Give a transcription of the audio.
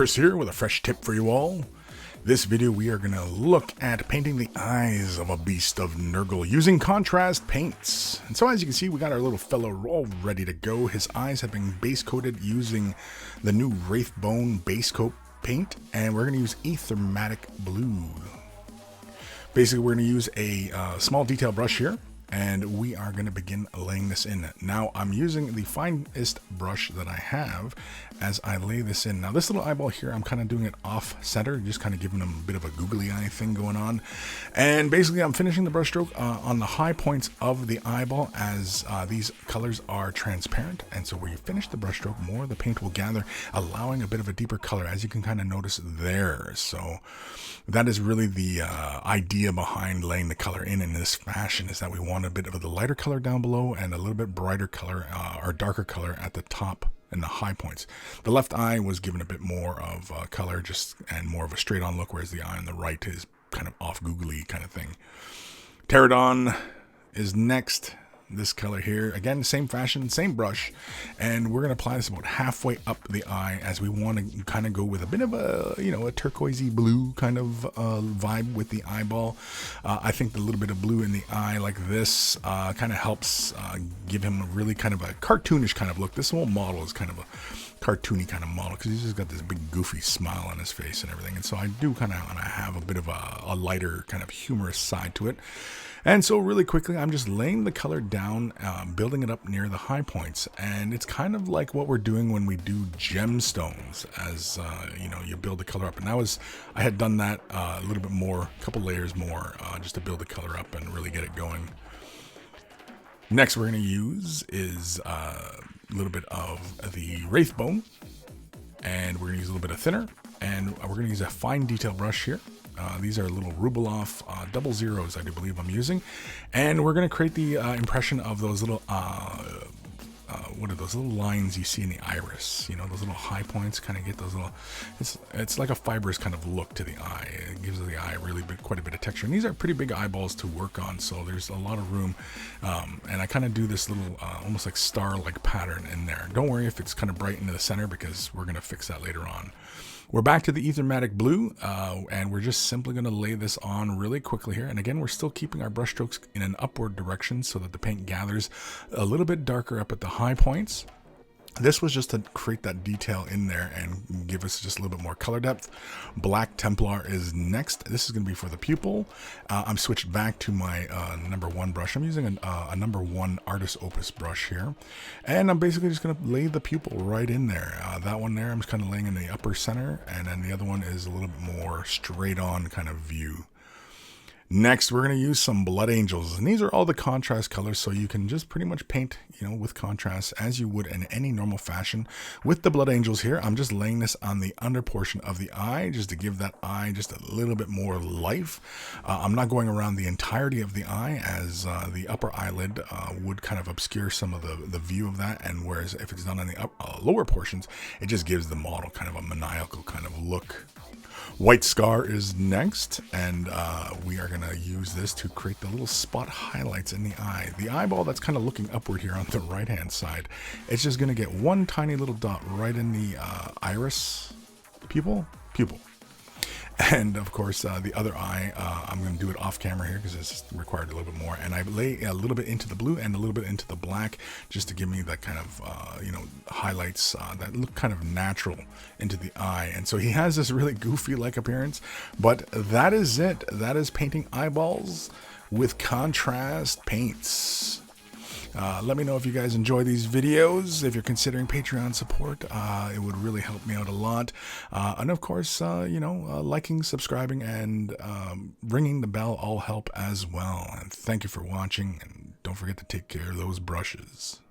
Chris here with a fresh tip for you all. This video we are going to look at painting the eyes of a Beast of Nurgle using contrast paints. And so as you can see, we got our little fellow all ready to go. His eyes have been base coated using the new Wraithbone base coat paint, and we're going to use Matic blue. Basically, we're going to use a small detail brush here, and we are going to begin laying this in. Now, I'm using the finest brush that I have as I lay this in. Now, this little eyeball here, I'm kind of doing it off center, just kind of giving them a bit of a googly eye thing going on. And basically, I'm finishing the brush stroke on the high points of the eyeball as these colors are transparent. And so where you finish the brush stroke, more of the paint will gather, allowing a bit of a deeper color, as you can kind of notice there. So that is really the idea behind laying the color in this fashion, is that we want a bit of the lighter color down below and a little bit brighter color or darker color at the top and the high points. The left eye was given a bit more of color and more of a straight on look, whereas the eye on the right is kind of off googly kind of thing. Pterodon is next. This color here, again, same fashion, same brush, and we're going to apply this about halfway up the eye, as we want to kind of go with a bit of a, a turquoisey blue kind of vibe with the eyeball. I think the little bit of blue in the eye like this kind of helps give him a really kind of a cartoonish kind of look. This whole model is kind of a cartoony kind of model because he's just got this big goofy smile on his face and everything, and so I do kind of want to have a bit of a lighter kind of humorous side to it. And so really quickly, I'm just laying the color down, building it up near the high points. And it's kind of like what we're doing when we do gemstones, as you build the color up. And I had done that a little bit more, a couple layers more, just to build the color up and really get it going. Next we're going to use is a little bit of the Wraithbone, and we're going to use a little bit of thinner, and we're going to use a fine detail brush here. These are little Rubeloff 00s, I do believe I'm using, and we're going to create the impression of those little what are those little lines you see in the iris? Those little high points. Kind of get those little. It's like a fibrous kind of look to the eye. It gives the eye really quite a bit of texture. And these are pretty big eyeballs to work on, so there's a lot of room. And I kind of do this little almost like star-like pattern in there. Don't worry if it's kind of bright into the center, because we're going to fix that later on. We're back to the Matic blue, and we're just simply going to lay this on really quickly here. And again, we're still keeping our brush strokes in an upward direction so that the paint gathers a little bit darker up at the high points. This was just to create that detail in there and give us just a little bit more color depth. Black Templar is next. This is going to be for the pupil. I'm switched back to my number 1 brush. I'm using a number 1 Artist Opus brush here. And I'm basically just going to lay the pupil right in there. That one there, I'm just kind of laying in the upper center. And then the other one is a little bit more straight on kind of view. Next, we're going to use some Blood Angels, and these are all the contrast colors, so you can just pretty much paint, with contrast as you would in any normal fashion. With the Blood Angels here, I'm just laying this on the under portion of the eye, just to give that eye just a little bit more life. I'm not going around the entirety of the eye, as the upper eyelid would kind of obscure some of the view of that, and whereas if it's done on the lower portions, it just gives the model kind of a maniacal kind of look. White Scar is next, and we are going to use this to create the little spot highlights in the eye. The eyeball that's kind of looking upward here on the right hand side, it's just going to get one tiny little dot right in the iris, pupil. And of course, the other eye, I'm going to do it off camera here because it's required a little bit more. And I lay a little bit into the blue and a little bit into the black, just to give me that kind of, highlights that look kind of natural into the eye. And so he has this really goofy-like appearance, but that is it. That is painting eyeballs with contrast paints. Let me know if you guys enjoy these videos. If you're considering Patreon support, it would really help me out a lot. And of course, liking, subscribing, and ringing the bell all help as well. And thank you for watching, and don't forget to take care of those brushes.